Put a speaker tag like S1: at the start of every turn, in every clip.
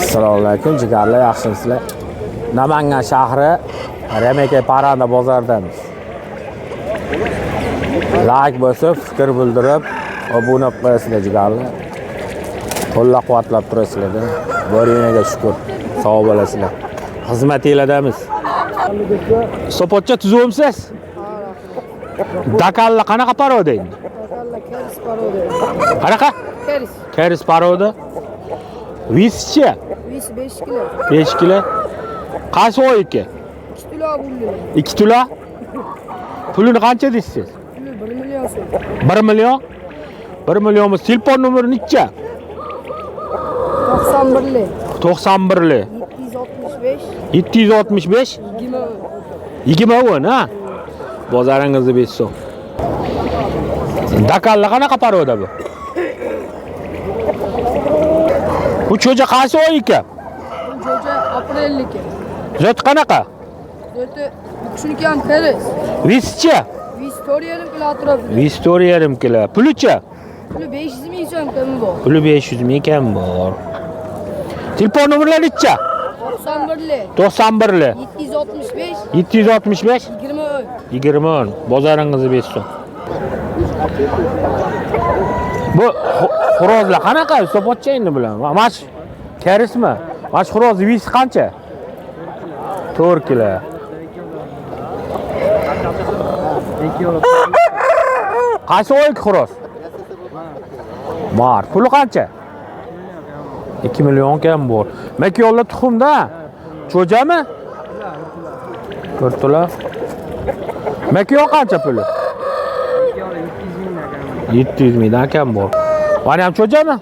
S1: Assalomu alaykum, jigarlar, yaxshimisizlar? Namangan shahri Remeke Parranda bozoridamiz. Like bosib, fikr bildirib, obuna qilasizlar jigarlar. Qo'llab-quvvatlab turasizlar. Boriniga shukr. Sog' bo'lasizlar. Xizmatinglardamiz. Sopotcha tuzumsiz? Dakalla qanaqa paroda endi?
S2: Dakalla keris paroda.
S1: Qanaqa?
S2: Keris.
S1: Keris paroda. Vischi?
S2: Vis 5 kilo.
S1: 5 kilo. Qaysi oyiki?
S2: 2 kilo bo'ldi.
S1: 2 kilo? Pulini qancha deysiz?
S2: Puli 1 million so'm.
S1: 1 million? 1 millionimiz telefon nomeri necha?
S2: 91li.
S1: 91li.
S2: 765
S1: 765 20 ha? Bozoringizni bersin. Dakalla qanaqa paroda bu? Bu cho'ja qaysi oyiki?
S2: Jo'ja aprelniki.
S1: Zot qanaqa?
S2: Zoti shuniki ham keris.
S1: Vischi?
S2: Vis 4,5 kilo atrofida.
S1: Vis 4,5 kilo. Pulicha?
S2: Puli 500 ming so'm kami bor.
S1: Puli 500 ming kam bor. Telefon nomerlari necha?
S2: 91li.
S1: 91li.
S2: 765
S1: 765
S2: 20
S1: bozoringizni bersin. Bu xurozlar qanaqa? Sopotcha endi bilan. Mash kerismi? Mash xuroz vis qancha? 4 kilo. Qaysi oyik xuroz? Mart. Puli qancha? 2 million kam bor. Mekyollar tuxumda. Cho'jami? 4 to'la. Mekyon qancha puli? 700 mingdan kam bor. Mana ham cho'jami?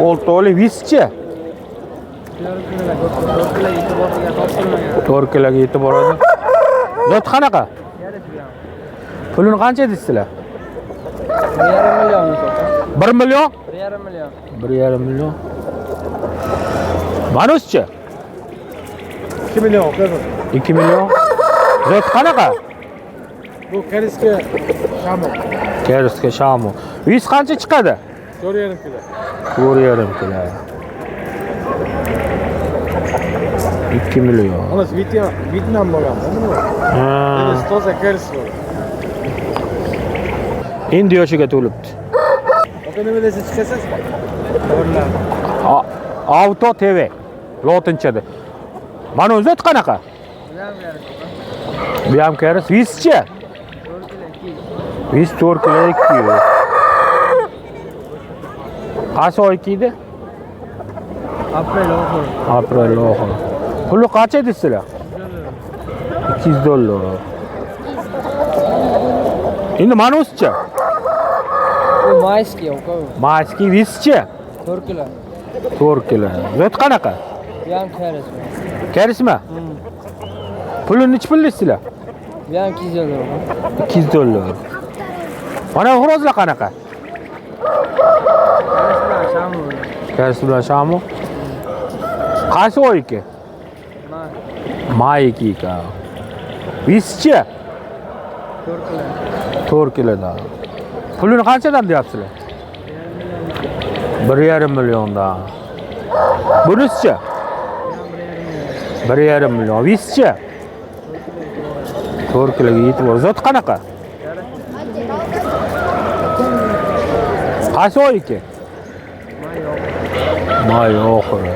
S1: Olto'li vischi. 4 kiloga yetib boradi. Zot qanaqa? Pulini qancha deysizlar? 1 million. 1,5 million. Manuschi?
S3: 2 million qo'ydim.
S1: 2 million. Zot qanaqa?
S3: Bu kerisga shamu.
S1: Kerisga shamu. Vis qancha chiqadi?
S3: 4,5 kilo.
S1: 4,5 kilo. 2 million.
S3: Ana Vyetnam bo'ladi.
S1: Ha.
S3: Toza keris bor.
S1: Endi yoshiga to'libdi.
S3: Aka nima desa chiqasiz? O'rlar.
S1: Auto TV. Lotinchada. Mana o'zat qanaqa? Bu ham keris. Vischi? Vis 4 kilo 200. Qaysi oy kiydi? Aprel oxiri. Puli qancha deysizlar? 200 dollar. Endi mana o'zcha.
S2: Bu mayski yo'q.
S1: Mayski vischi?
S2: 4 kilo.
S1: 4 kilo. Zot qanaqa?
S2: Bu ham keris.
S1: Kerismi? Pulini necha pul deysizlar?
S2: Bu ham 200 dollar.
S1: 200 dollar. Mana xurozlar qanaqa? Keris bilan shamu. Qaysi oyiki? May 2 ka. Vischi? 4 kilodan. Pulini qanchadan deyapsizlar? 1,5 milliondan. Bunisichi? 1,5 million. Vischi? 4 kiloga yetib bor. Zot qanaqa? Qaysi oyiki? May oxiri.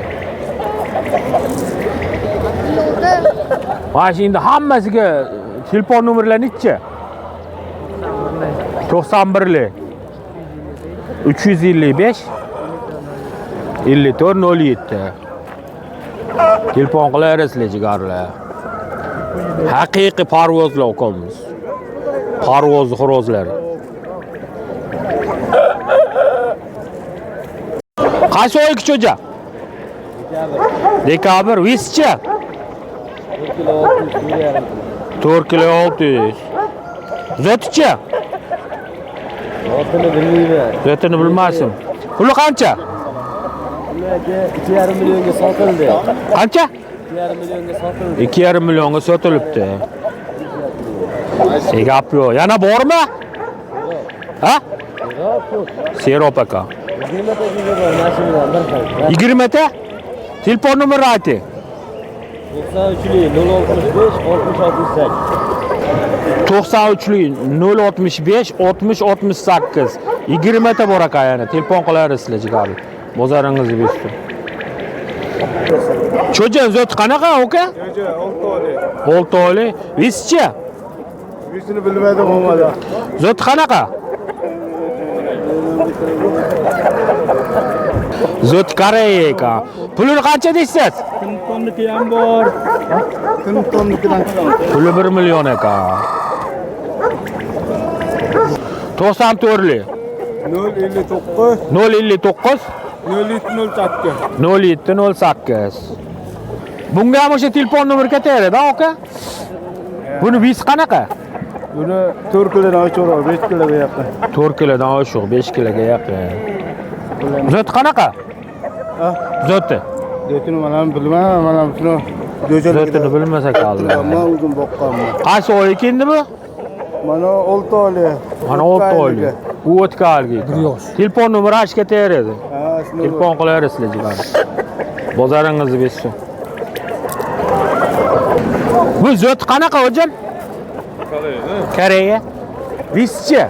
S1: Mana endi hammasiga telefon nomerlari necha? 91li 355 5407. Telefon qilaverasizlar jigarlar. Haqiqiy parvozlar o'qamiz. Parvoz xurozlar. Qaysi oyiki cho'ja? Dekabr. Vischi? 4 kilo 600. Zotichi? Zotini bilmasim. Puli qancha?
S3: 2,5 millionga sotildi.
S1: Qancha?
S3: 2,5 millionga sotildi.
S1: 2,5 millionga sotilibdi. Gap yo'q. Yana bormi? Ha?
S3: Yo'q.
S1: Serop aka.
S2: 20 ta gizi bor mashinadan bir xil.
S1: 20 ta? Telefon nomerini ayting.
S2: 93 065
S1: 93
S2: 60 68.
S1: 065 60 68. 20 ta bor ekan yana. Telefon qilaverasizlar jigarli. Bozoringizni bersin. Cho'jan zoti qanaqa aka?
S3: Jo'ja 6 oylik.
S1: 6 oylik. Vischi?
S3: Visini bilmadim bo'lmadi.
S1: Zoti qanaqa? Zot Koreya ekan. Pulini qancha deysiz?
S3: Tomniki ham bor. Tomnikidan.
S1: Puli 1 million ekan. 94lik.
S3: 059
S1: 059
S3: 0708.
S1: 0708. Bunga ham o'sha telefon nomeri ketaveradi, aka? Buni vis qanaqa?
S3: Buni 4 kilodan oshiqroq, 5 kiloga yaqin.
S1: 4 kilodan oshiq, 5 kiloga yaqin. Zot qanaqa?
S3: Ha?
S1: Zoti.
S3: Zotini men ham bilmayman, men ham shuni
S1: Zotini bilmasa qoldi.
S3: Men o'zim boqqanman.
S1: Qaysi oy endi bu?
S3: Mana 6 oylik.
S1: Mana 6 oylik. U o'tkalgi. Telefon nomeri ash ketaveradi.
S3: Ha, shuni.
S1: Telefon qilaverasizlar jigar. Bozoringizni bersin. Bu zot qanaqa hojam? Koreya. Vischi?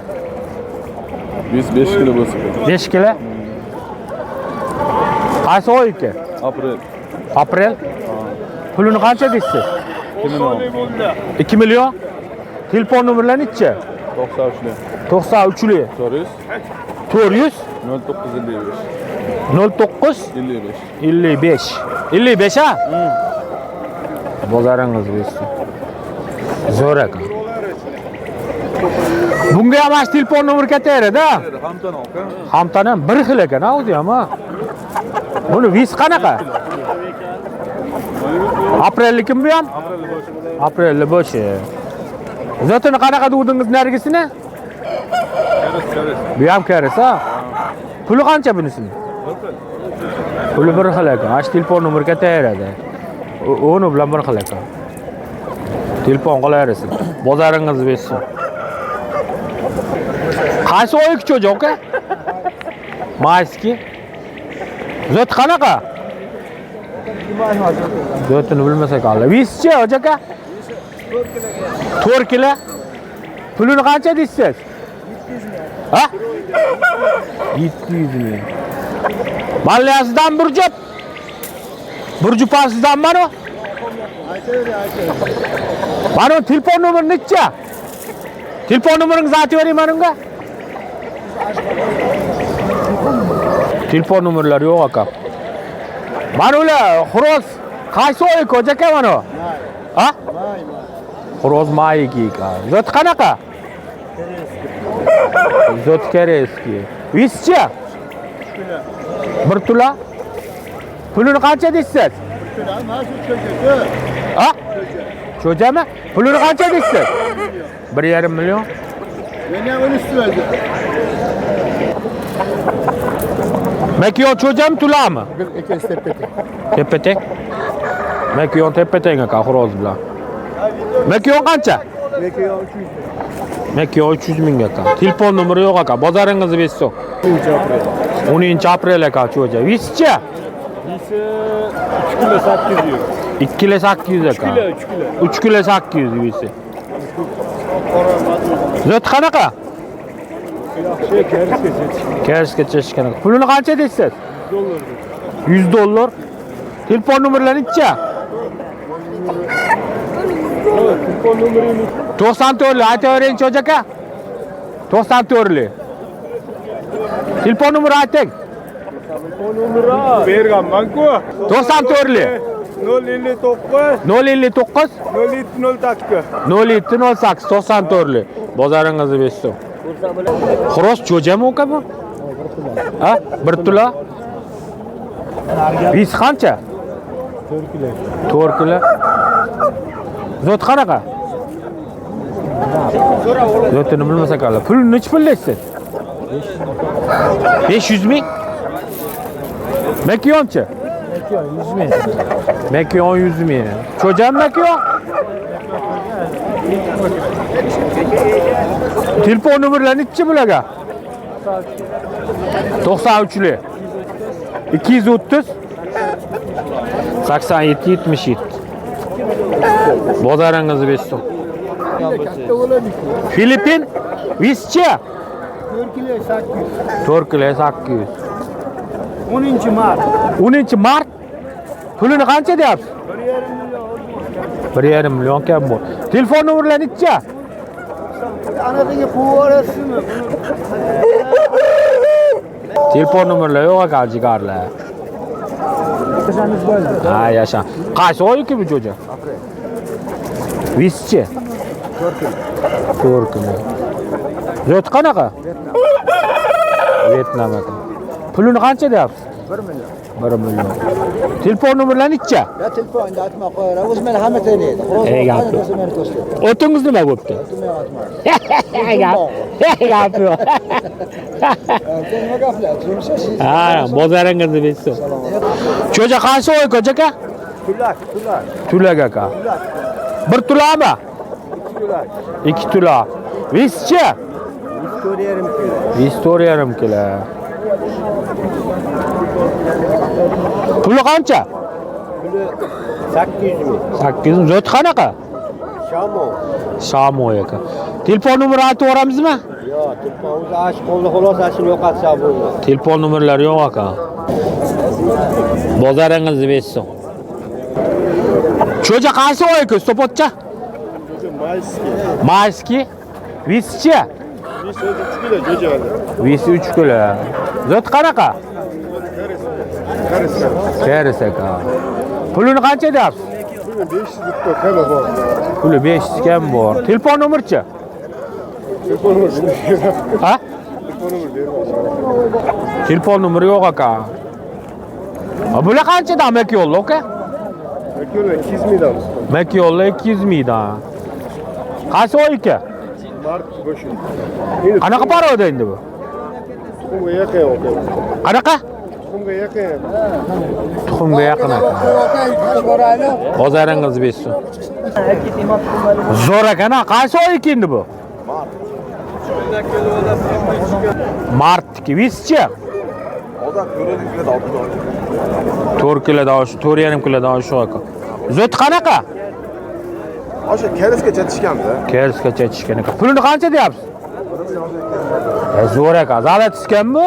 S4: Biz 5 kilo bo'lsa kerak.
S1: 5 kilo. Qaysi oy ekan?
S4: Aprel.
S1: Aprel. Pulini qancha deysiz?
S4: 2 million.
S1: 2 million. Telefon nomerlari necha?
S4: 93 lik.
S1: 93lik.
S4: 400
S1: 400
S4: 0955
S1: 09
S4: 55.
S1: 55. 55 ha? Bozoringiz bersin. Zo'r ekan. Bunga ham ash telefon nomeri ketaveradi-a?
S4: Hamdan aka.
S1: Hamtan ham bir xil ekan, o'zi ham ha. Buni vis qanaqa? Aprellikmi bu ham? Aprelli bo'shi. Zotini qanaqa degdingiz narigisini? Bu ham karis ha? Puli qancha bunisini? Puli bir xil ekan. Ash telefon nomeri ketaveradi. Uni bilan bir xil ekan. Telefon qilaverasiz. Bozoringizni bersin. Qaysi oylik cho'ja aka? Mayski. Zot qanaqa? Zotini bilmasa qoldi. Vischi aka? 4 kilo. Pulini qancha deysiz? 700 ming. Ha? 700 ming. Malliyasidan bir jup. Bir jupasidan mana. Mana telefon nomeri necha? Telefon nomeringizni aytib bering menga. Telefon nomerlari yo'q aka. Mana ular xo'roz qaysi oy aka mana? Ha? Xo'roz mayiki ekan. Zot qanaqa? Zot koreski. Vischi? 1 tula. Pulini qancha deysiz? Ha? Cho'jami? Pulini qancha deysiz? 1,5 million.
S3: Men ham uni ustiga.
S1: Mekiyon cho'jami tulami?
S3: Ikkisi tepete.
S1: Tepetek. Mekiyon tepetek aka xo'roz bilan. Mekiyon qancha? Mekiyon 300 ming aka. Telefon nomeri yo'q aka. Bozoringizni bersin. 10 aprel aka cho'ja. Vischi?
S4: Bisi 3 kilo 800.
S1: 2 kilo 800 aka. 3 kilo 800 visi. Zot qanaqa?
S3: Yaxshi,
S1: Kersga cheshgan. Pulini qancha deysiz? $100. Telefon nomerlari necha?
S3: telefon nomerini
S1: 94 lik aytavering cho'ja aka. 94 lik. Telefon nomeri ayting.
S3: berganman-ku.
S1: 94 lik.
S3: 059
S1: 059
S3: 0708.
S1: 0708 94 lik. Bozoringizni bersin. Xo'roz cho'jami aka bu? Ha? 1 tula. Vis qancha?
S3: 4 kilo.
S1: 4 kilo. Zot qanaqa? Zotini bilmasa qoldi. Pulni necha pul deysiz? 500 ming. Mekiyonchi?
S3: 100 ming.
S1: Mekiyon 100 ming. Cho'jam mekiyon? Telefon nomerlari nechi bularga? 93'lü. 230 87 77. Bozarınızı bessin. Filipin Visçe 4 kilo 800.
S3: 10 mart.
S1: 10 Mart. Pulini qancha deyapsiz? 1,5 million kam bu. Telefon nomerlarini necha?
S3: Anadagi quvorasimi?
S1: Telefon nomerlari yo'q ekan jigarlar. Ha, yasha. Qaysi oyki bu jo'ja? Vischi. 4 kilo. Zot qanaqa? Vyetnam ekan. Pulini qancha deyapsiz? 1 million. Telefon nomerlarini necha?
S3: Ya telefonda aytma qo'yaver. O'zi meni hamma taniydi.
S1: Ey gapni. O'tingiz nima bo'pti? Gap yo'q.
S3: Nima gaplar? Tushunsiz?
S1: Ha, bozoringizni bilsin. Cho'ja qaysi oy aka?
S3: Tulak.
S1: Tulak aka. 1 tulami? 2 tula. Vischi? 2,5 kilo. Puli qancha?
S3: Puli 800 ming.
S1: 800 ming. Zot qanaqa? Shamo aka. Telefon nomeri aytib yuboramizmi?
S3: Yo'q, telefon o'zi ash qo'lda xolos ashini yo'qotsa bo'ladi.
S1: Telefon nomerlari yo'q aka. Bozoringizni bersin. Cho'ja qaysi oy aka? Stopotcha? Mayski. Vischi? 3 kilo. Zot qanaqa? Keres aka. Pulini qancha deyapsiz?
S3: 500 kilo bor.
S1: Puli 500 kam bor. Telefon nomerchi?
S3: Telefon nomeri.
S1: Ha?
S3: Telefon nomeri.
S1: Telefon nomeri yo'q aka. Bular qanchadan Amak yo'lda aka?
S3: Yo'l 200 mingdan.
S1: Amak yo'lda 200 mingdan. Qaysi oy aka?
S3: Mart boshi.
S1: Qanaqa paroda endi bu?
S3: Tuxumga yaqin aka.
S1: Qanaqa?
S3: Tuxumga yaqin.
S1: Tuxumga yaqin aka. Bozoringizni bersin. Zo'r aka, qaysi oy endi bu? Martniki. Vischi?
S4: Odat ko'radinglar oldi.
S1: 4 kilodan osh, 4,5 kilodan oshiq aka. Zot qanaqa?
S4: O'sha keresgacha tishganda.
S1: Kersgacha tushgan ekan. Pulini qancha deyapsiz? Zo'r aka. Zala tushganmi?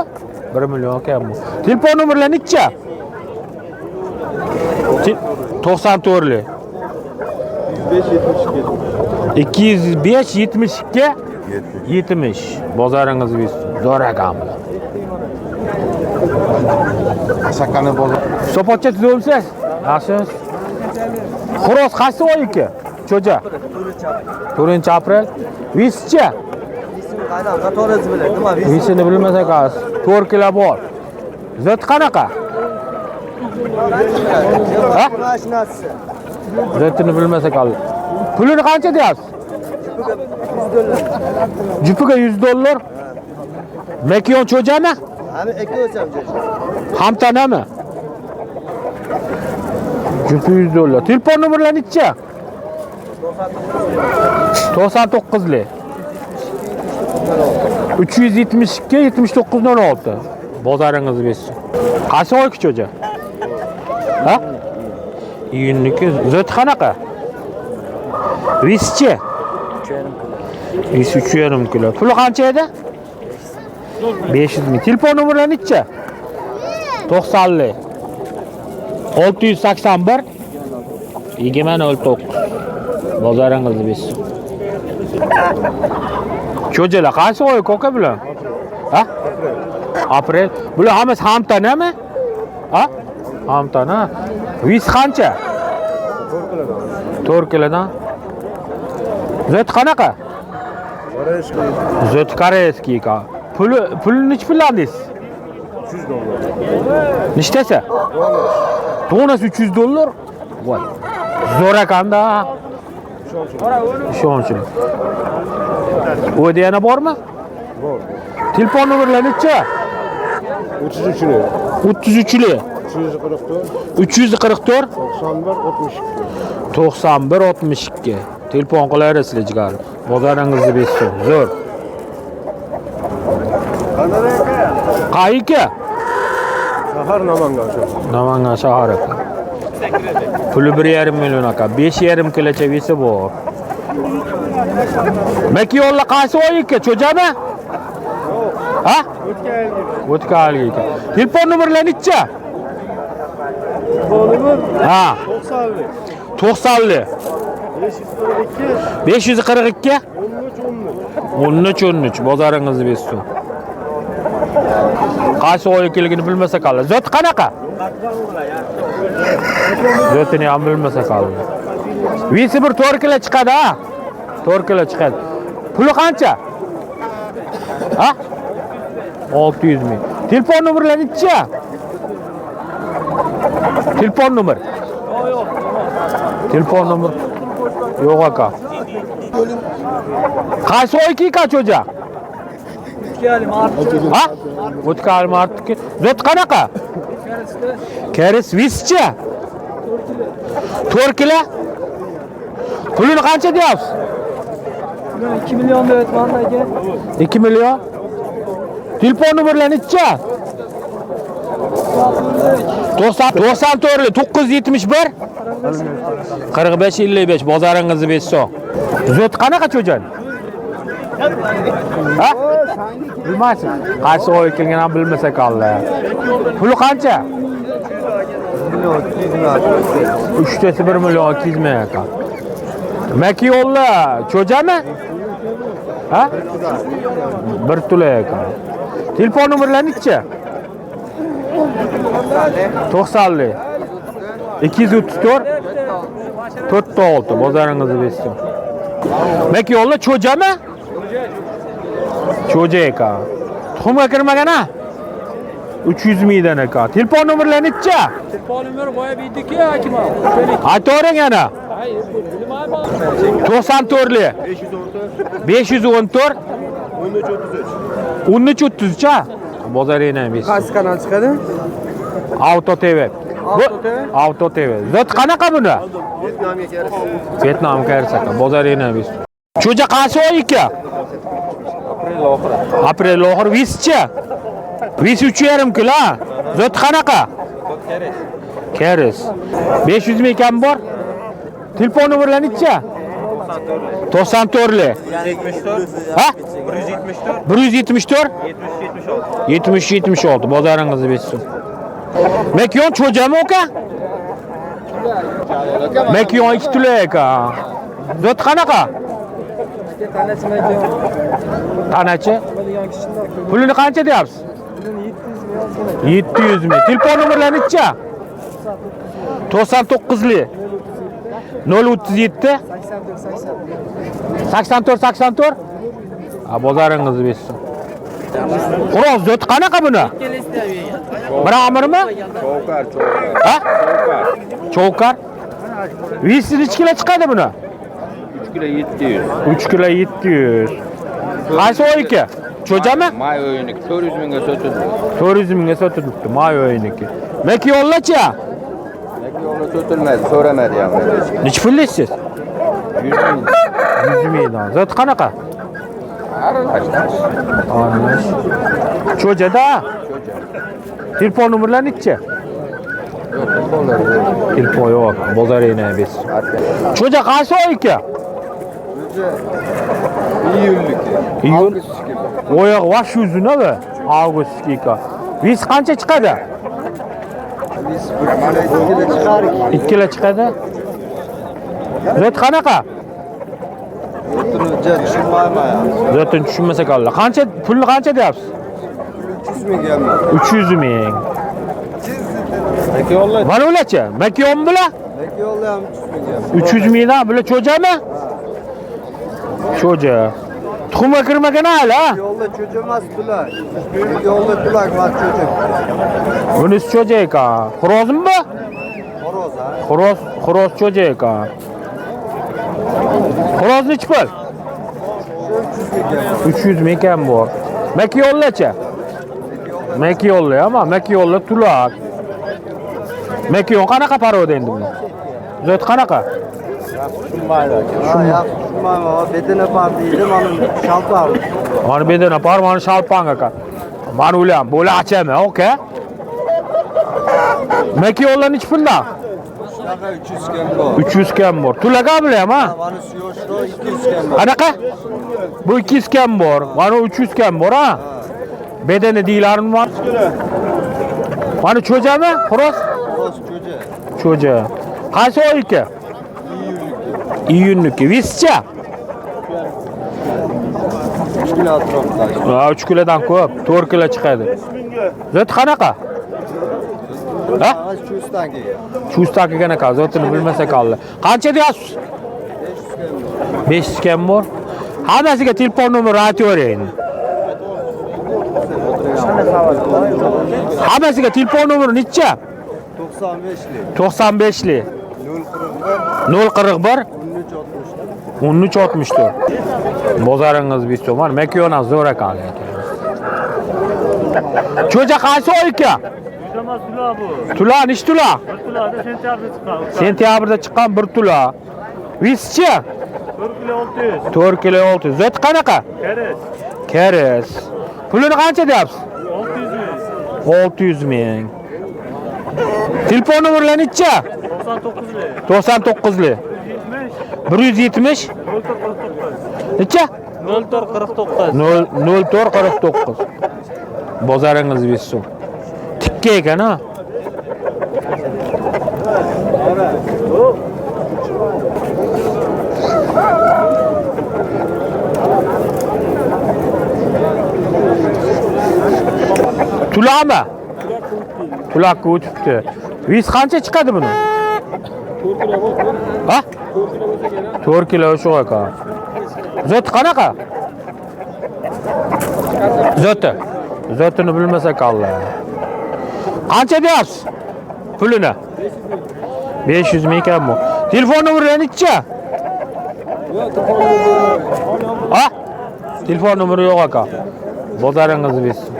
S1: 1 million kammi? Telefon nomerlari necha? 94li. 205 72 70. Bozoringiz bersin. Zo'r akam.
S4: Shakani bozor.
S1: Sopotcha tuzumsiz? Yaxshimiz. Xo'roz qaysi oy aka? Cho'ja. 4-aprel. Vischi?
S3: Qaydan qatoringizni biladi, nima vis?
S1: Visini bilmasak az. 4 kilo bor. Zot qanaqa? Ha?
S3: Mashinasi.
S1: Zotini bilmasak al. Pulini qancha deyapsiz? Jupiga $100. Mekiyon cho'jami?
S3: Hani aka o'sam jo'ja.
S1: Hamtanami? Jupi $100. Telefon nomerlari necha? 99li. 372 7916. Bozoringizni bersin. Qaysi oy cho'ja? Ha? Iyunniki. Zot qanaqa? Vischi? 3,5 kilo. Puli qancha edi? 500 ming. Telefon nomerlari necha? 90li. 681 2009. Bozoringizni bersin. Cho'jalar qaysi oy ko'ka bilan? Ha? Aprel. Bular hammasi hamtanami? Ha? Hamtana. Vis qancha? 4 kilodan. Zot qanaqa? Zot koreyskiy ka. Puli nech pullandingiz? $300. Nechtasi? Donasi $300. Voy. Zo'r ekanda. Ishonchli. O'da yana bormi?
S3: Bor.
S1: Telefon nomerlari necha?
S3: 33li.
S1: 33li. 344 91 62. Telefon qilaverasizlar jigar. Bozoringizni bersin. Zo'r. Qayki?
S3: Shahar Namangan shahar.
S1: Namangan shahri. Puli 1,5 million aka. 5,5 kilocha vesi bor. Makiyonlar qaysi oyiki? Cho'jami? Ha? O'tgan yil ekan. Telefon nomerlari necha?
S3: Telefonum
S1: Ha,
S3: 90'lı.
S1: 90'lı. 542 13 bozoringizni bersin. Qaysi oykiligini bilmasa qoldi. Zot qanaqa? Zotini ham bilmasa qoldi. Vesi bir 4 kilo chiqadi, ha? 4 kilo chiqadi. Puli qancha? Ha? 600 ming. Telefon nomerlari necha? Telefon nomer. Telefon nomer yo'q aka. Qaysi oyki aka cho'ja? Ha? O'tgan martki. Zot qanaqa? Keris vischa? 4 kilo? Pulini qancha deyapsiz?
S2: 2 milyon deyapman aka.
S1: 2 million. Telefon nomerlari necha? 94 971 45 55 bozoringizni bersin. Zot qanaqa cho'jan? Ha? Bilmaysiz. Qaysi oy kelgan ham bilmasa qoldi. Puli qancha? 3tasi 1 million 200 ming ekan. Makiyonlar cho'jami? Ha? Bir tula ekan. Telefon nomerlari necha? 90'lı 234 46 bozoringizni bersin. Makiyonlar cho'jami? Cho'ja ekan. Tuxumga kirmagan ha? 300 mingdan ekan. Telefon nomerlari necha?
S2: Telefon nomeri boya bildiki akima.
S1: Aytavering yana. 94'li 514 1333 ha? Bozoringni bersin.
S3: Qaysi kanal chiqadi?
S1: Auto TV. Auto TV. Zot qanaqa buni? Vietnam karsaka. Bozoringni bersin. Cho'ja qaysi oy ekan? Aprel oxiri vischa? Vis 3,5 kilo. Zot qanaqa? Keris. 500 ming kam bor. Telefon nomerlari necha? 94'li.
S3: 74.
S1: Ha?
S3: 174.
S1: 174? 76. Bozoringizni bersin. Makiyon cho'jami aka? Makiyon 2 tula ekan. Zot qanaqa? Qanacha? Pulini qancha deyapsiz? 700 ming. Telefon nomerlari necha? 99'li 037 84 Ha, bozoringizni bersin. Xo'roz zot qanaqa buni? Bir amirmi?
S4: Chovkar.
S1: Ha? Chovkar. Visi necha kilo chiqadi buni?
S4: 3 kilo 700.
S1: 3 kilo 700. Qaysi oyiki? Cho'jami?
S4: May oyiniki 400 mingga sotildi.
S1: 400 mingga sotilibdi, may oyiniki. Makiyonlarcha?
S4: Yo'lda sotilmaydi, so'ramadi ham.
S1: Necha pullaysiz?
S4: 100 ming.
S1: 100 mingdan. Zot qanaqa? Aralash. Cho'jada? Telefon nomerlari necha? Telefon yo'q, bozoringni bersin. Cho'ja qaysi oyiki? Iyul. Oyoq vash yuzuna va avgustga. Vis qancha chiqadi? 2 kilo chiqadi. Zot qanaqa? Zotni tushunmasa qoldi. Qancha pulni qancha deyapsiz? 300 ming. Mana ularchi? Makiyon bilan?
S3: Makiyonlar ham
S1: 300 mingdan bular cho'jami? Cho'ja. Tuxumga kirmagan hali, ha?
S3: Yo'lda cho'ja emas bular. Yo'lda bular var cho'ja.
S1: Bunisi cho'ja ekan. Xorozmi bu?
S3: Xoroz ha.
S1: Xoroz cho'ja ekan. Xoroz nechi pul? 300 ming kam bor. Makiyonlarcha? Makiyonlar, ama makiyonlar tular. Makiyon qanaqa paroda endi buni? Zot qanaqa?
S3: Tushunmayman. Bedena par deydi, mana shalpar.
S1: Mana bedena par, mana shalpang aka. Mana ular bo'lachami, aka? Mekiyo'lar nechi puldan?
S3: Shunaqa 300 kam bor.
S1: 300 kam bor. Tulaga bilam, ha?
S3: Mana shu yoshda 200 kam bor.
S1: Anaqa? Bu 200 kam bor, mana 300 kam bor, ha? Bedeni deylarmi bor? Mana cho'jami? Xo'roz?
S3: Xo'roz cho'ja.
S1: Cho'ja. Qaysi oy aka? Iyunniki. Vischa?
S3: 3 kilo atrofida.
S1: Ha, 3 kilodan ko'p, 4 kilo chiqadi. Zot qanaqa? Ha?
S3: Chustdan kelgan.
S1: Chustdan kelgan ekan, zotini bilmasa qoldi. Qancha deyapsiz? 500 kam bor. Hammasiga telefon nomeri aytavering. Hammasiga telefon nomeri necha?
S3: 95lik.
S1: 95lik. 041 1364. Bozoringiz bitta. Mana Mekiyo'dan zo'r ekan. Cho'ja qaysi oy aka?
S5: Tula bu.
S1: Tula, nechi tula?
S5: Tulada sentyabrda chiqqan.
S1: Sentyabrda chiqqan 1 tula. Vischi?
S5: 4 kilo 600.
S1: 4 kilo 600. Zot qanaqa?
S5: Keres.
S1: Keres. Pulini qancha deyapsiz?
S5: 600 ming.
S1: 600 ming. Telefon nomerlari necha?
S5: 99 lik.
S1: 99lik. 170 necha?
S5: 0449.
S1: 0449. Bozoringiz bilsin. Tikka ekan, ha? Tulami? Tulakka o'tibdi. Vis qancha chiqadi buni?
S2: 4 kilo bo'lsa.
S1: Ha?
S2: 4 kilo bo'lsa kerak.
S1: 4 kilo shu ekan. Zot qanaqa? Zoti. Zotini bilmasa qoldi. Qancha deyapsiz? Pulini? 500 ming ekan bu. Telefon nomeri necha? Ha? Telefon nomeri yo'q ekan. Bozoringizni bilsin.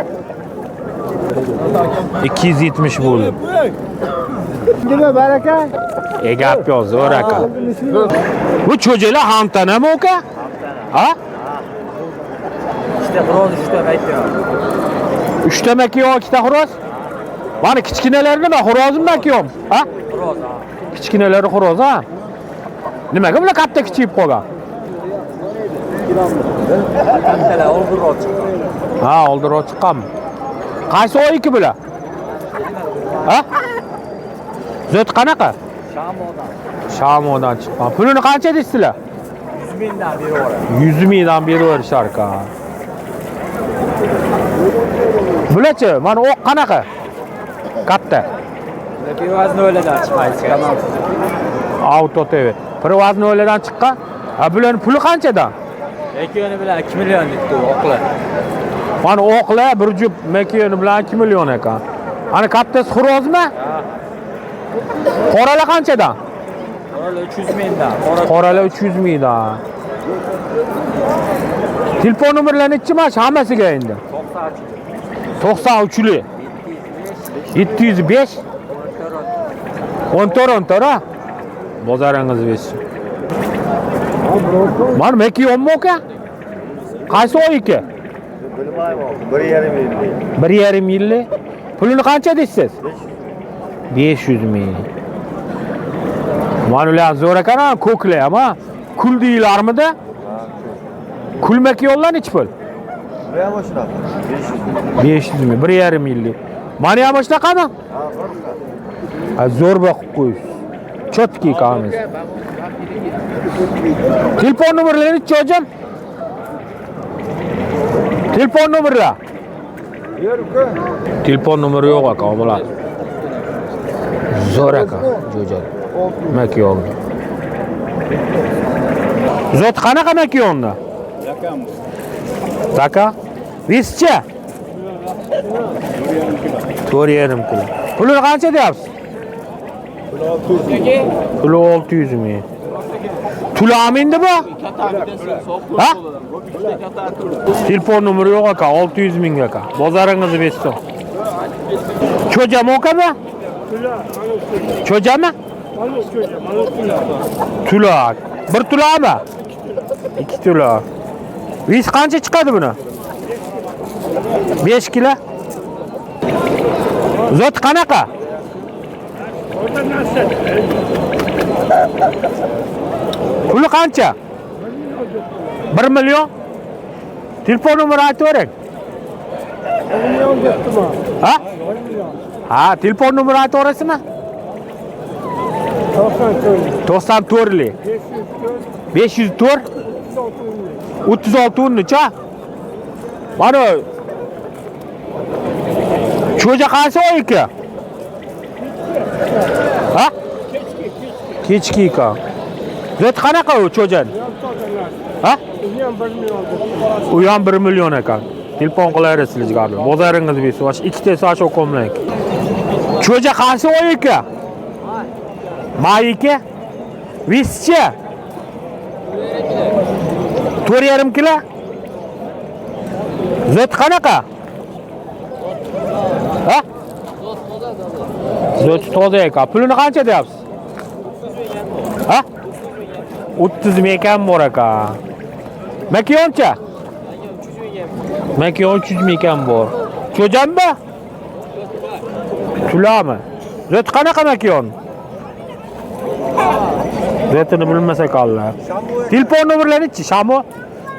S1: 270 bo'ldi.
S3: Nima baraka?
S1: Gap yo'q, zo'r ekan. Bu cho'jalar hamtanami aka? Ha?
S2: İşte xo'roz 3 ta aytdim.
S1: 3 ta makiyon, 2 ta xo'roz. Mana kichkinalar nima? Xo'rozmi makiyon? Ha?
S2: Xo'roz.
S1: Kichkinalari xo'roz, ha? Nimaga bular katta kichiyib qolgan?
S2: Kattalar oldinroq chiqqan.
S1: Ha, oldinroq chiqqanmi? Qaysi oyiki bular? Ha? Zot qanaqa?
S2: Shamodan.
S1: Shamodan chiqqan. Pulini qancha deysizlar?
S2: 100 mingdan beri bor.
S1: 100 mingdan beraverishar ekan. Bularchi, mana o'q qanaqa? Katta.
S2: Pivozni o'yladan chiqmaysiz.
S1: Auto TV. Pivozni o'yladan chiqqan. Ha, bularning puli qanchadan?
S2: Mekiyoni bilan 2 million debdi o'qlar.
S1: Mana o'qlar bir jup makiyoni bilan 2 million ekan. Ana kattasi xurozmi? Qoralar qanchadan?
S2: Qoralar 300 mingdan.
S1: Qoralar 300 mingdan. Telefon nomerlari nechi mana hammasiga endi? 93lik. 705 14 ha? Bozoringiz bilsin. Mana Mekiyonmi aka? Qaysi oyiki?
S3: Bilmayman.
S1: 1,5 yillik. Pulini qancha deysiz? 500 ming. Mana ular zo'r ekan, ko'klar ham, ha? Kul deylarmidi? Kul Mekiyonlar nechi pul?
S3: Bu ham shunaqa.
S1: 500 ming, 1,5 yillik. Mana ham shunaqami? Ha, zo'r boqib qo'yish. Chotki qamiz. Telefon nomerlari nechi hojam? Telefon nomerlar? Telefon nomeri yo'q ekan, bular. Zo'r ekan, jo'jal. Makiyon. Zot qanaqa makiyonni? Taka? Vischa? 4,5 kilo. Pulini qancha deyapsiz? Puli 600 ming. Tulami endi bu? Ha? Telefon nomeri yo'q ekan, 600 ming ekan. Bozoringizni bersin. Cho'jami akami? Cho'jami? Tula. 1 tulami? 2 tula. Vis qancha chiqadi buni? 5 kilo. Zot qanaqa? Puli qancha? 1 million. Telefon nomeri aytavering.
S3: 1 million debdimi?
S1: Ha?
S3: 1 million.
S1: Ha, telefon nomeri aytaverasizmi?
S3: 94.
S1: 94lik.
S3: 504.
S1: 504 36 necha? Mana cho'ja qaysi oy aka? Ha? Kechki ekan. Zot qanaqa u cho'jan? Ha? U ham 1 million ekan. Telefon qilaverasizlar g'arbi. Bozoringiz besuv. Ikkita soch o'qimlang. Cho'ja qaysi oy aka? May aka? Vischa? 4,5 kilo? Zot qanaqa? Ha? Zot toza ekan. Pulini qancha deyapsiz? Ha? 30 ming ekan bor ekan. Makiyoncha? Makiyon 300 ming ekan bor. Cho'janmi? Tulami? Zot qanaqa makiyon? Zotini bilmasa qollar. Telefon nomerlari-chi? Shamo?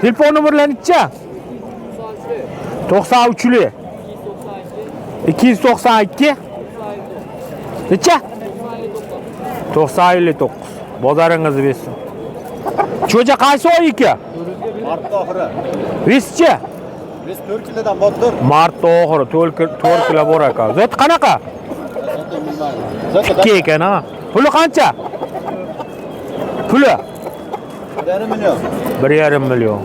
S1: Telefon nomerlari-chi? 93lik. 292. Necha? 959. Bozoringizni bersin. Cho'ja qaysi oy aka?
S3: Mart oxiri.
S1: Vischi?
S3: Biz 4 kilodan botdir.
S1: Mart oxiri 4 kilo bor ekan. Zot qanaqa? Tikka ekan ha. Puli qancha? Puli?
S3: 1,5 million.
S1: 1,5 million.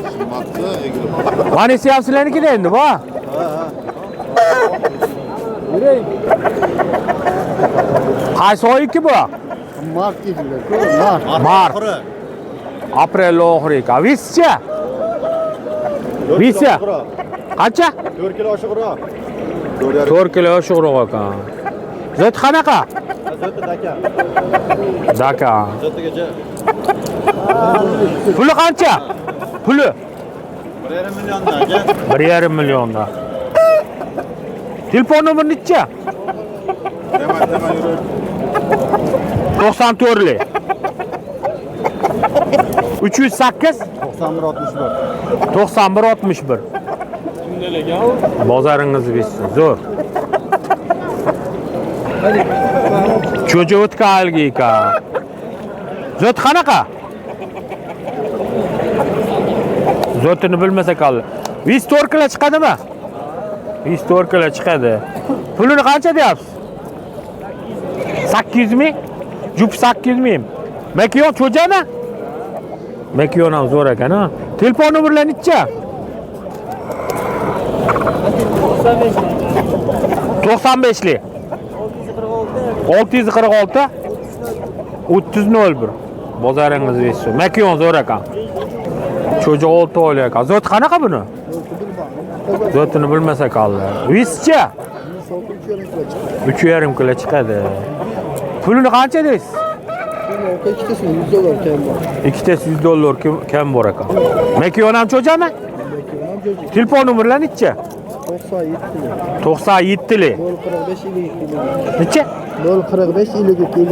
S1: Manisi ham sizlarnikida endi bu. Qaysi oy bu?
S3: Mart dedilar.
S1: Mart. Aprel oxiri ekan. Vischi? Vischi? Qancha?
S3: 4 kilo oshiqroq.
S1: 4 kilo oshiqroq ekan. Zot qanaqa?
S3: Zoti daka.
S1: Daka.
S3: Zotigacha
S1: Puli qancha? Puli
S3: 1,5 milliondan aka.
S1: 1,5 millionda. Telefon nomeri necha?
S3: Tema yurib.
S1: 94lik. 308
S3: 91 61.
S1: 91 61. Bozoringizni bersin. Zo'r. Cho'ja o'tkalgi ekan. Zot qanaqa? Zotini bilmasa qoldi. 104 kilo chiqadimi? 104 kilo chiqadi. Pulini qancha deyapsiz? 800 ming? Jup 800 ming. Makiyon cho'jami? Makiyon ham zo'r ekan, ha. Telefon nomerlari necha? 95lik. 646 3001. Bozoringiz bersin. Makiyon zo'r ekan. Cho'ja 6 oyli ekan. Zot qanaqa buni? Zotini bilmasa qoldi. Vischi? 3,5 kilo chiqadi. Pulini qancha deysiz?
S3: Ikkitasi $100 kam bor.
S1: Ikkitasi $100 kam bor ekan. Makiyon ham cho'jami? Telefon nomerlari necha? 97lik.
S3: 045
S1: Necha?
S3: 045 52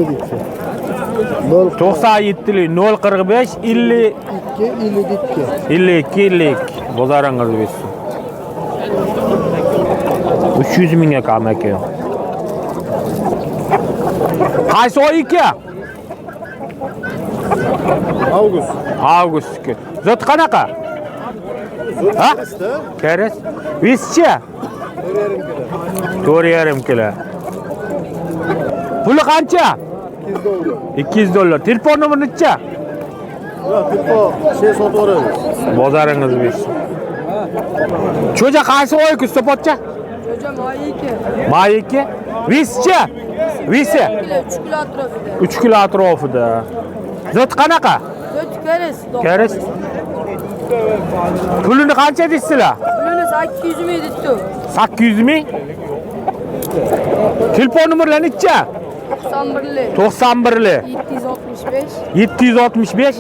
S1: 97lik 045 50 52 50. Bozoringizni bersin. 300 ming ekan makiyon. Qaysi oy ekan? Avgust. Zot qanaqa? Ha? Keres? Vischi? 4,5 kilo. Puli qancha? $200. Telefon nomeri necha?
S3: Telefon şey sotib
S1: Bozoringizni bersin. Cho'ja qaysi oy Kustopotcha?
S6: Çocuğa mayike.
S1: Mayiki? Vischi? Visi?
S6: 3 kilo
S1: 3 kilo
S6: atrofida.
S1: atrofida. Zot qanaqa?
S6: 4 keres.
S1: Keres? Pulini qancha deysizlar?
S6: Pulini 800 ming deydi.
S1: 800 ming? Telefon nomerlari necha?
S6: 91'lik.
S1: 91lik.
S6: 765.
S1: 765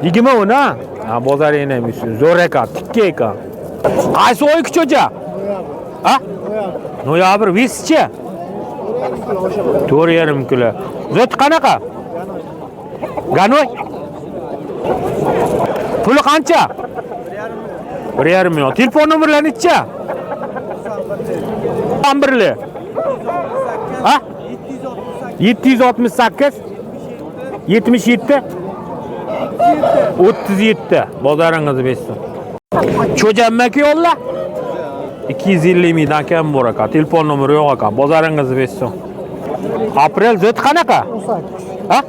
S6: 20
S1: 20 ha? Ha, bozoring ham zo'r ekan, tikka ekan. Qaysi oy cho'ja? Ha? Noyabr vischi. 4,5 kilo. Zot qanaqa? Ganoy. Puli qancha? 1,5 million. Telefon nomerlari necha? 11li. Ha? 768 77 37 bozoringizni bersin. Cho'janmaki yo'lla 250 mingdan kam bor ekan. Telefon nomeri yo'q ekan. Bozoringizni bersin. Aprel zot qanaqa? Ha?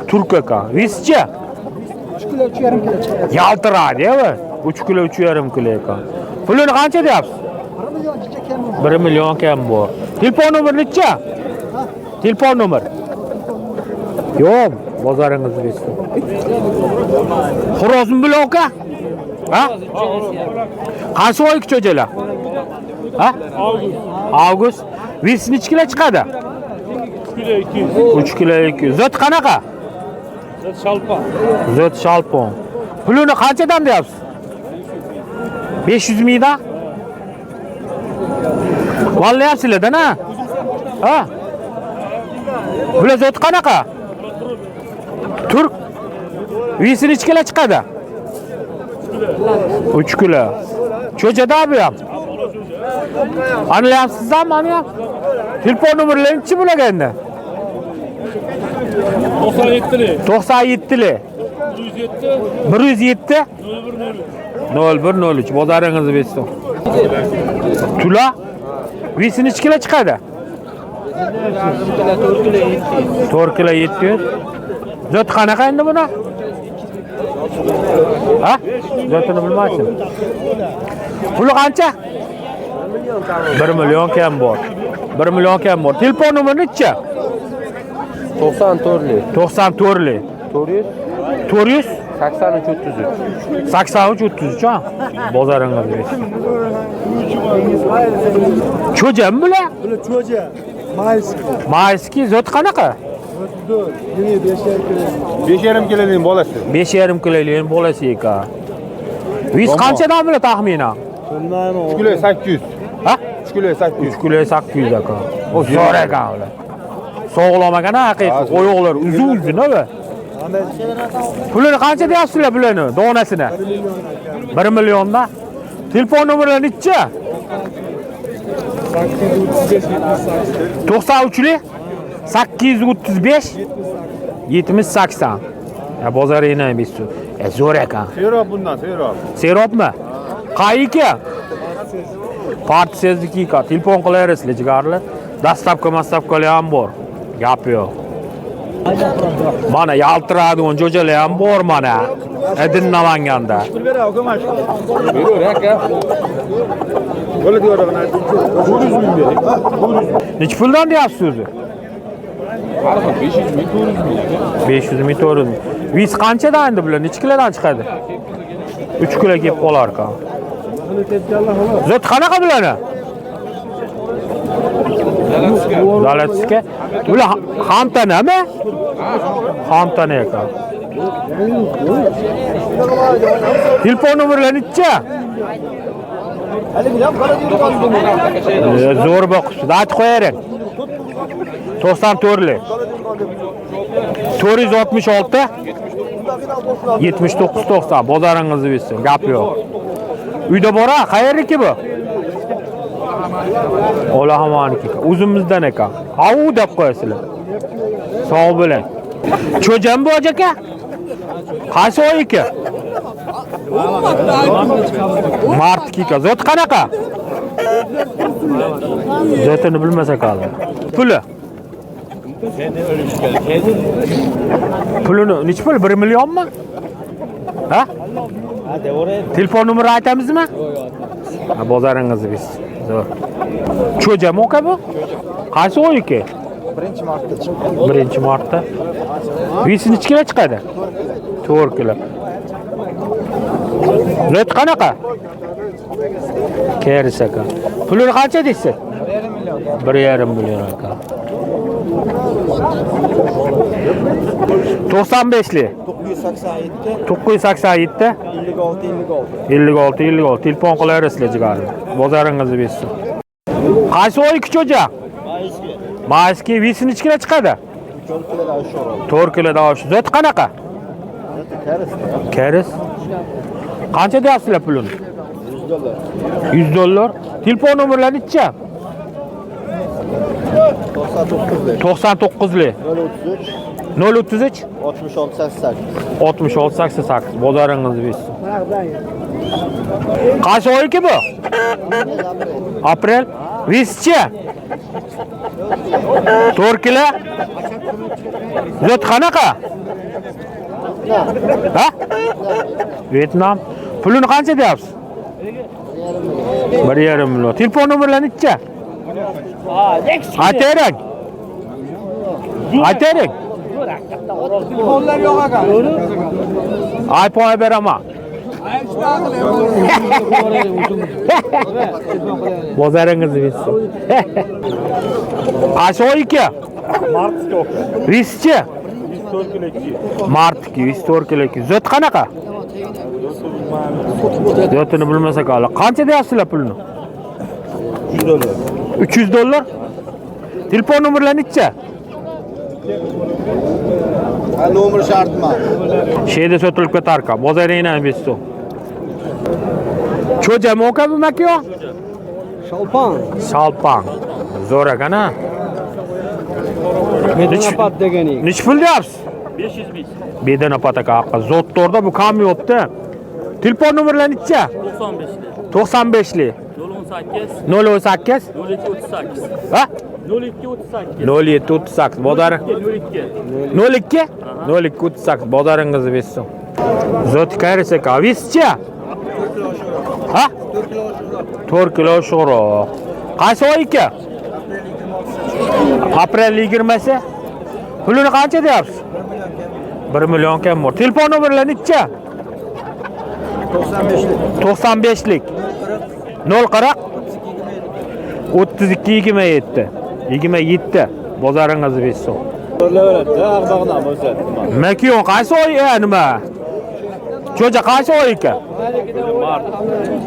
S1: Turk ekan. Vischi?
S3: 3 kilo 3,5 kilo chiqadi.
S1: Yaltiradi, mi? 3 kilo 3,5 kilo ekan. Pulini qancha deyapsiz? 1 million kam bor. Telefon nomeri necha? Telefon nomer. Yo'q, bozoringizni bersin. Xorozm bloka? Ha? Qaysi oyga cho'jalar? Ha? Avgust. Vis necha kilo chiqadi? 3 kilo 200. Zot qanaqa? Zot shalpon. Pulini qanchadan deyapsiz? 500 mingdan? Vallayapsizlar-da, ha? Ha? Bular zot qanaqa? Turk. Visi necha kilo chiqadi? 3 kilo. Cho'jada bu ham. Anlayapsizmi, mana ham? Telefon nomerlari nechi bo'lagan endi? 97li. 107 0103 bozoringizni bersin. Tula visi necha kilo chiqadi? 4 kilo 700. Zot qanaqa endi buni? Ha? Zotini bilmaysiz. Puli qancha? 1 million kam bor. 1 million kam bor. Telefon nomeri necha?
S4: 94li.
S1: 94li.
S4: 400
S1: 400
S4: 83 33.
S1: 83 33 ha. Bozoringiz bersin. Cho'jami bular?
S3: Bular cho'ja. Mayski.
S1: Mayski zot qanaqa?
S3: 5,5 kiloning bolasi.
S1: 5,5 kilolik bolasi ekan. Vis qanchadan bular taxminan?
S3: Bilmayman.
S4: 3 kilo 800.
S1: Ha?
S4: 3 kilo 800.
S1: 3 kilo 800 ekan. O zo'r ekan ular. Sog'lom ekan haqiqat. Oyoqlar uzun-uzun ha. Pulini qancha deyapsizlar bularni? Donasini? 1 milliondan. Telefon nomerlari necha? 93li 835 70 80. Ya bozoringni bersin. Zo'r ekan.
S3: Serob bundan, serob.
S1: Serobmi? Qayiki? Partiyazniki ekan. Telefon qilaverasizlar jigarlar. Dastavka ham bor. Gap yo'q. Mana yaltiradigan jo'jalar ham bor mana. Edin Namanganda.
S4: Buyur aka.
S3: Böyle diyor bana. 400 bin verin.
S1: Necha puldan deyapsiz o'zi?
S4: 500 ming 400 ming.
S1: 500 ming 400 ming. Vis qanchadan endi bular? Necha kilodan chiqadi? 3 kilo kelib qolar ekan. Zot qanaqa bularni? Zalatska. Bular xamtanami? Xamtana ekan. Telefon nomerlari necha? Zo'r boqishdi. Aytib qo'yaring. 94li. 466 79 90 bozoringizni bersin. Gap yo'q. Uyda bora, qayerniki bu? Olahamoniki. O'zimizdan ekan. Avu deb qo'yasizlar. Sog' bo'ling. Cho'jam bu aka? Qaysi oyiki? Martniki. Zot qanaqa? Zotini bilmasa qoldi. Puli? Pulini necha pul? 1 millionmi? Ha? Telefon nomeri aytamizmi? Ha, bozoringizni bersin. Zo'r. Cho'jami aka bu? Qaysi oyiki?
S3: 1-martda chiqdi.
S1: 1-martda. Visi necha kilo chiqadi? 4 kilo. Zot qanaqa? Keris aka. Pulini qancha deysiz? 1,5 million aka. 95li 987 56 56 telefon qilaverasizlar jigarlar. Bozoringizni bersin. Qaysi oy cho'ja? Mayski visini ichkina chiqadi. 4 kilodan oshiq. Zot qanaqa? Karis. Qancha deyapsizlar pulini? $100. Telefon nomerlarini necha? 99 li. 033 6688. Bozoringizni bersin. Qaysi oy ki bu? Aprel. Vischi. 4 kilo. Zot qanaqa? Ha? Vietnam. Pulini qancha deyapsiz? 1,5 million. Telefon nomerlarini necha? Aytaylik. Aytaylik.
S3: Telefonlar yo'q ekan.
S1: iPhone beraman. Bozoringizni bersin. Aşağı 2.
S5: Mart stok.
S1: Vischi.
S5: 4 kilo 2.
S1: Mart 2, 4 kilo 2. Zot qanaqa? Zotini bilmasak ala. Qancha deyapsizlar pulni? $300. Telefon nomerlari necha?
S3: Nomer şartma.
S1: Şeyde sotilib ketarka. Bozoringni bersin. Cho'ja moka bu makyo?
S3: Şalpan.
S1: Shalpan. Zo'r ekan-a.
S3: Medinapat degeni.
S1: Nech pul deyapsiz?
S5: 500 ming.
S1: Bedana pataka. Zottorda bu kam yo'qda. Telefon nomerlari necha?
S5: 95 li.
S1: 95 li.
S5: 018
S1: 018
S5: 0238.
S1: ha?
S5: 0238.
S1: 0738 bozor
S5: 02.
S1: 02 0238 bozoringizni bersin. Zot qarasa kavischa. Ha? 4 kilo sho'roq. Qaysi oy aka? Aprel 20si. Pulini qancha deyapsiz? 1 million kam bor. Telefon nomerlari necha? 95 lik. 040 32 27 27 bozoringizni bersin. Makiyon qaysi oy nima? Cho'ja qaysi oy ekan?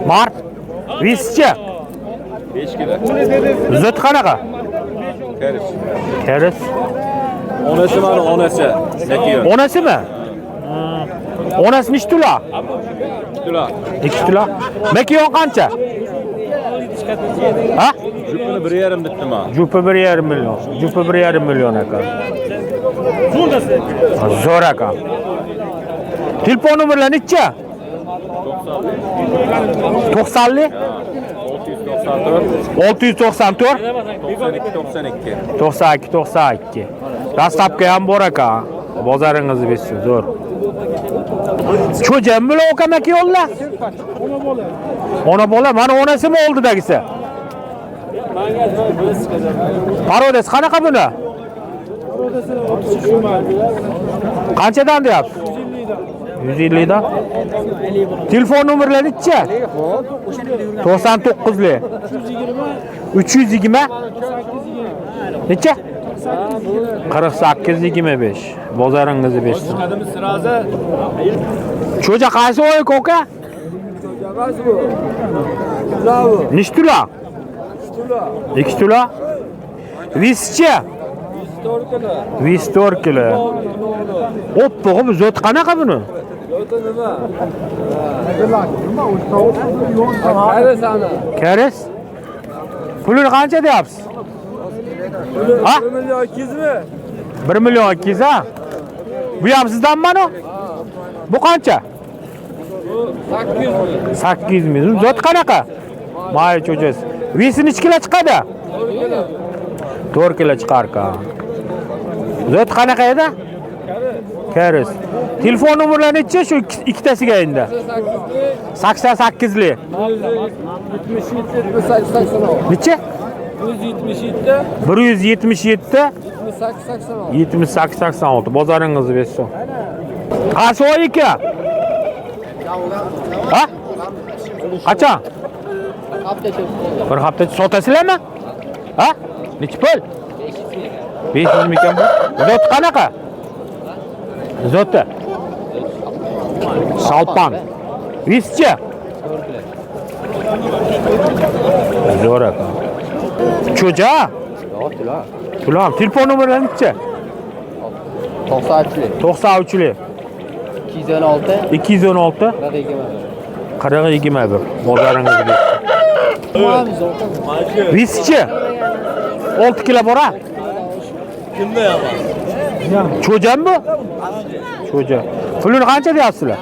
S1: Mart. Vischi.
S4: 5 kilo.
S1: Zot qanaqa?
S4: Karis.
S1: Karis.
S4: Onasi mana onasi. Nakiyon.
S1: Onasimi? Onasi nechta tula?
S4: 2 kilo.
S1: 2 tula. Makiyon qancha? Ha?
S4: Jupini 1,5 bitdimi?
S1: Jupi 1,5 million. Jupi 1,5 million ekan. Zo'r ekan. Telefon nomerlari necha? 90 li? 694 92 Dastlabki ham bor ekan. Bozoringizni bersin, zo'r. Cho'jam bilan okamaki yo'llar. Ona bola, mana onasimi oldidagisi? Parodes qanaqa buni? Qanchadan deyapsiz? 150 dan. Telefon nomerlari necha? 99 li. 320 necha? 48 25. Bozoringizni bersin. Cho'ja qaysi oy ko'ka? Nech tula? 2 tula. Vischi. 24 kilo. Oppoq bu zot qanaqa buni? Karis. Pulini qancha deyapsiz? Ha?
S3: 1 milyon 200 mi?
S1: 1 million 200 ha? Bu ham sizdanmi? Bu qancha? 800 ming. Zot qanaqa? May cho'jasi. Visini ichkila chiqadi? 4 kilo chiqarka. Zot qanaqa edi? Karis. Telefon nomerlari necha shu ikkitasiga endi? 88 li.
S3: 77
S1: Necha? 177 78 86 bozoringizni bersin. Qaysi oy ekan? Ha? Qachon? Bir hafta sotasizlarmi? Ha? Necha pul? 500 ekan bu. Zot qanaqa? Zoti. Shalpan. Vischi. Zo'r ekan. Cho'ja?
S3: Yo'q, tula.
S1: Tulam. Telefon nomerlari necha?
S3: 93.
S1: 93
S3: 216.
S1: 216 4021. Bozoringiz Vischi. 6 kilo bora.
S5: Kimda yaman?
S1: Cho'jami bu? Cho'ja. Pulini qancha deyapsizlar?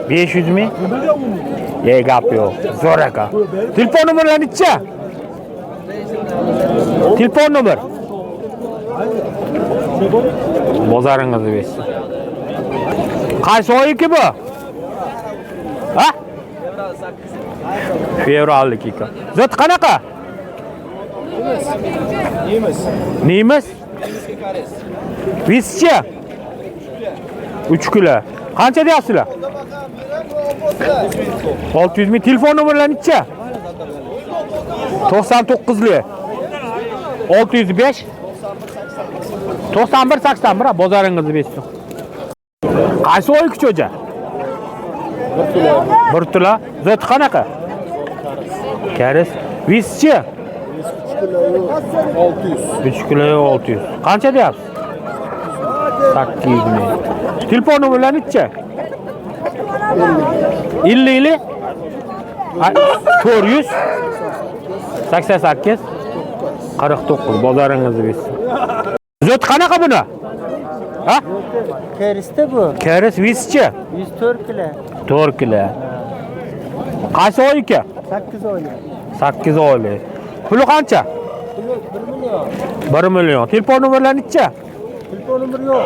S1: 500 ming. Gap yo'q. Zo'r aka. Telefon nomerlari necha? Telefon nomer. Bozoringizni bersin. Qaysi oyiki bu? Ha? Fevrallik ekan. Zot qanaqa? Nemis. Vischi. 3 kilo. Qancha deyapsizlar? 600 ming. Telefon nomerlari necha? 99 li. 605 91 81 bozoringizni bersin. Qaysi oy cho'ja? Bir tula. Zot qanaqa? Karis. Vischi? 3 kilo 600. Qancha deyapsiz? 800 ming. Telefon nomerlari necha? 50 400 88 49 bozoringizni bersin. Zot qanaqa buni? Ha?
S3: Keris'te bu.
S1: Keris vischi
S3: 104 kilo.
S1: 4 kilo. Qaysi oy ekan?
S3: 8 oylik.
S1: 8 oylik. Puli qancha? 1 million. Telefon nomerlari necha?
S3: Telefon nomeri yo'q.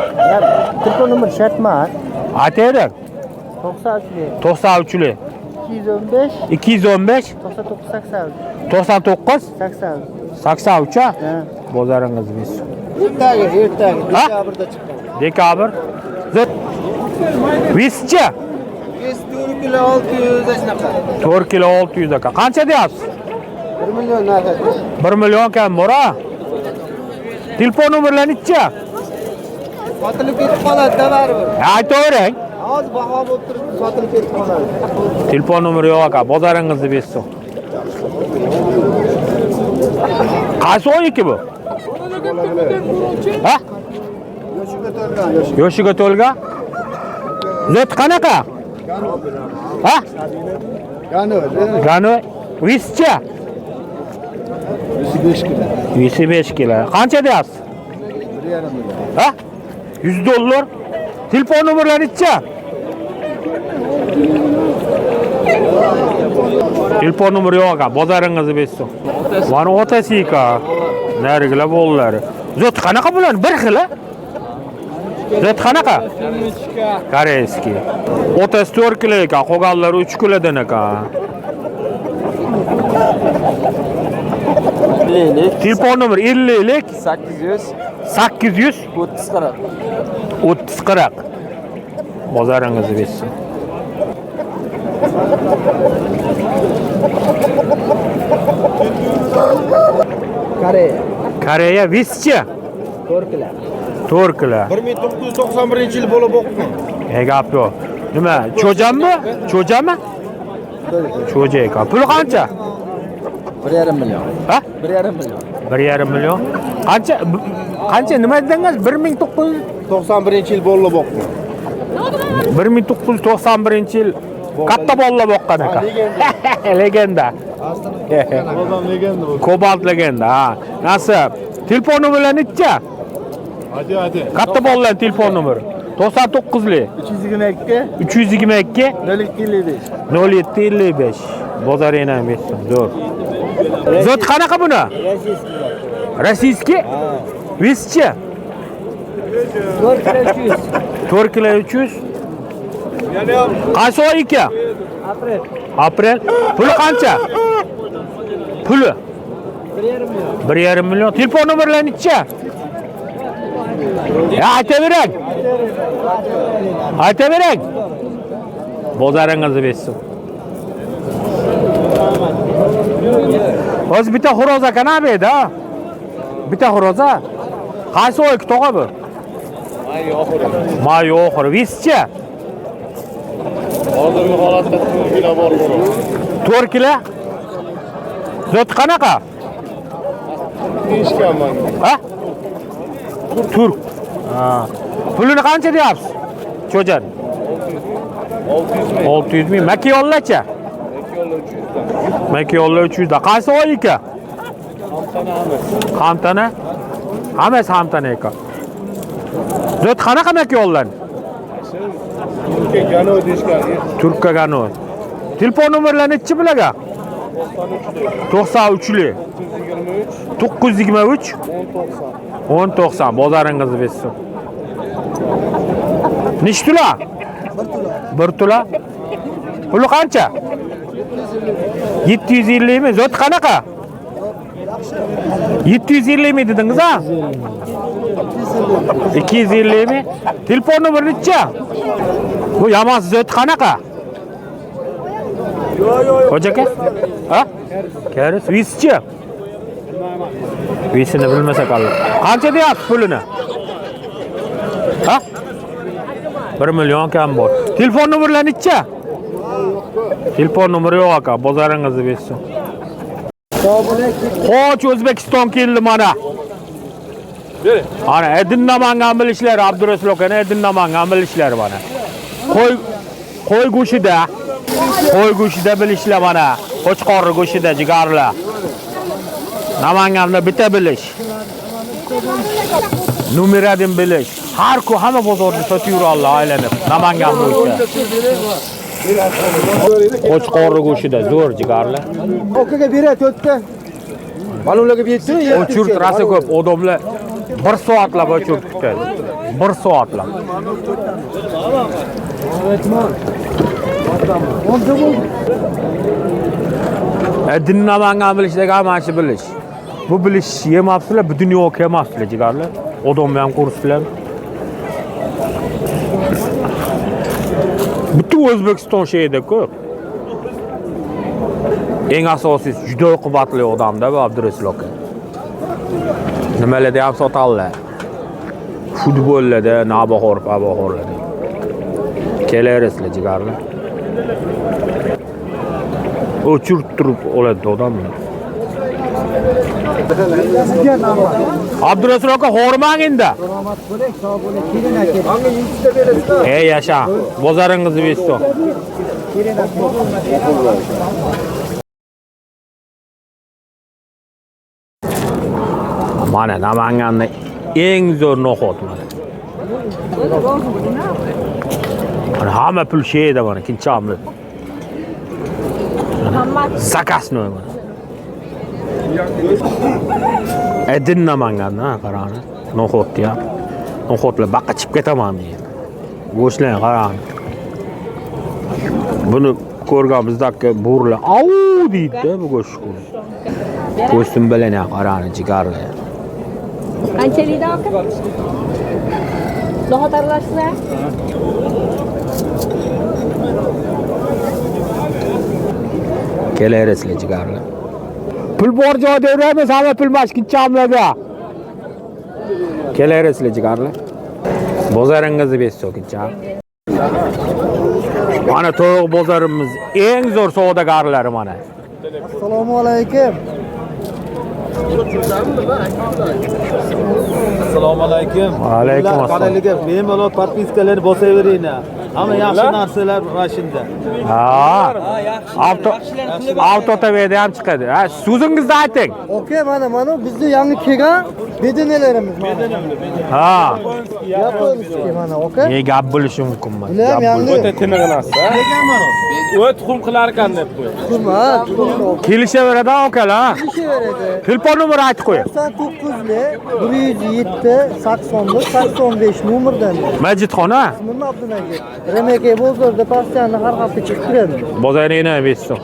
S3: Telefon nomeri shart emas.
S1: Aytaylik.
S3: 93.
S1: 93
S3: 215
S1: 215
S3: 99 80.
S1: 99
S3: 80.
S1: 83 ha?
S3: Ha.
S1: Bozoringizni bersin.
S3: Ertaga
S1: Ha?
S3: dekabrda chiqqan.
S1: Dekabr. Zot vischi
S3: 104 kilo 600 shunaqa.
S1: 4 kilo 600 aka. Qancha deyapsiz?
S3: 1 million narxi.
S1: 1 million kam bor ha? Telefon nomerlari necha?
S3: Sotilib ketib qoladi baribir.
S1: Aytavering.
S3: Hozir baho bo'lib turibdi, sotilib ketib qoladi.
S1: Telefon nomeri yo'q aka. Bozoringizni bersin. Qaysi oyiki bu? Ha? Yoshiga to'lgan. Zot qanaqa? Ha? Gano. Vischi. 105 kilo. Qancha deyapsiz?
S3: 1,5 million.
S1: Ha? 100 dollar. Telefon nomerlari necha? Telefon nomeri yo'q aka. Bozoringizni bersin. Mana otasi ekan. Narigilar bo'llari. Zot qanaqa bular? Bir xil a? Zot qanaqa? Koreyskiy. Otasi 4 kilo ekan, qolganlari 3 kilodan ekan. Telefon nomer 50
S2: 800
S1: 800
S2: 30 40.
S1: 30 40. Bozoringizni bersin. Koreya vischi
S3: 4 kilo.
S1: 4 kilo.
S3: 1991-yil bo'lib o'qgan.
S1: Gap yo'q. Nima? Cho'jami? Cho'jami? Cho'ja ekan. Puli qancha?
S3: 1,5 million.
S1: Ha?
S3: 1,5 million.
S1: 1,5 million. Qancha nima dedingiz?
S3: 91-yil bo'lib o'qgan.
S1: 1991-yil katta bolalar boqqan ekan. Legenda.
S3: Odam legenda bu.
S1: Kobalt legenda. Ha. Nasib. Telefon nomerlari necha?
S3: Hadi.
S1: Katta bolalar telefon nomeri. 99 li.
S3: 322
S1: 322
S3: 0255.
S1: 0755. Bozoringni bersin. Zo'r. Zot qanaqa buni? Rossiyskiy? Vischi 4 kilo 300. Qaysi oy ekan? Aprel. Puli qancha? Puli 1,5 million. Telefon nomerlari necha? Aytavering. Aytavering. Bozoringizni bersin. O'z bitta xo'roz ekan bu yerda. Bitta xo'roza. Qaysi oy tog'a bu? May oxiri. Vischi
S3: Hozirgi holatda 4 kilo bor.
S1: 4 kilo. Zot qanaqa?
S5: Deyishganman.
S1: Ha? Turk. Ha. Pulini qancha deyapsiz? Cho'jan. 600 ming. Makka yo'llacha. Makka yo'lla 300 da. Qaysi oy ekan? Hamtana. Hammasi hamtana ekan. Zot qanaqa Makka yo'llan?
S5: Turkiya gano deyishgan.
S1: Turkka gano. Telefon nomerlarini nechi bilaga? 93li 923 1090 bozoringizni bersin. Nechtula? 1 tula. Puli qancha? 750 mi? Zot qanaqa? 750 mi dedingiz ha? 250 mi? Telefon nomeri necha? Bu yamonsiz zot qanaqa? Hojaka? Ha? Karis vischi. Visini bilmasa qoldi. Qancha deyapsiz pulini? Ha? 1 million kam bor. Telefon nomerlari necha? Telefon nomeri yo'q aka, bozoringizni bersin. Xo'ch, O'zbekiston keldi mana. Ana Edin Namangan bilishlar, Abdurasul aka, Edin Namangan bilishlar mana. Qo'y go'shida. Qo'y go'shida bilishlar mana. Qo'chqorri go'shida jigarlar. Namanganda bitta bilish. Numeradan bilish. Har ku hamma bozorda sotib yurarlar aylanib. Namangan bo'yicha. Qo'chqorri go'shida zo'r jigarlar.
S3: Okaga beradi to'rtta. Malumlarga bersin.
S1: O'churt rasi ko'p, odamlar 1 soatlab o'churt kutadi. 1 soatlab. Edin Namangan bilishdagi hamma shu bilish. Bu bilish yemapsizlar, bu dunyoga kelmapsizlar jigarlar. Odamlar ham ko'rsizlar. Butun O'zbekiston şeyida ko'p. Eng asosiysi juda oqibatli odamda bu Abdurasul aka. Nimalarda ham sotadilar. Futbollarda, nabahorlarda. Kelaverasizlar jigarlar. O'chirib turib oladi odamlar. Abdurasul aka hormang endi.
S3: Salomat bo'ling, sog' bo'ling. Keling aka. Hanga 100 ta berasizlar.
S1: Ey yasha, bozoringizni bersin.
S3: Keling aka.
S1: Mana Namanganda eng zo'r no'xat mana. Mana hamma pul şeyda mana, kinchamli. Zakasnoy mana. Edin Namanganda qarani. No'xat ya. No'xatlar baqqa chiqib ketaman deydi. Go'shtlar qarani. Buni ko'rgan bizdagi bo'rlar au deydi bu go'shtni. Go'shtim bilan qarani jigarlar.
S6: Qanchalikdan aka? No'xat aralasizlar?
S1: Kelaverasizlar jigarlar. Pul bor joyda yuramiz, hamma pul mashkinchamlarda. Kelaverasizlar jigarlar. Bozoringizni bersin kincha. Mana to'g'ri bozorimiz eng zo'r savdogarlari mana.
S3: Assalomu alaykum.
S5: Assalomu alaykum.
S1: Alaykum assalom.
S5: Qanaqaga bemalol podpiskalarni bosaveringlar. Hamma yaxshi narsalar mana shunda.
S1: Ha. Avto TV'da ham chiqadi. Ha, so'zingizni ayting.
S3: Oka, mana bizning yangi kelgan bedenelerimiz.
S1: Ha.
S3: Yaponskiy mana, oka.
S1: Ne gap bo'lishi mumkin mana.
S3: Bular ham yangi.
S5: Tinig'inasiz. O't tuxum qilar ekan deb qo'y.
S3: Tuxum.
S1: Kelishaveradi okalar.
S3: Kelishaveradi.
S1: Telefon nomeri aytib qo'ying.
S3: 99li 107 81 85 nomerdan.
S1: Majidxon ha?
S3: Ismim Abdunagir. Remeke bozorda postoyanno har hafta chiqib turadi.
S1: Bozoringni bersin.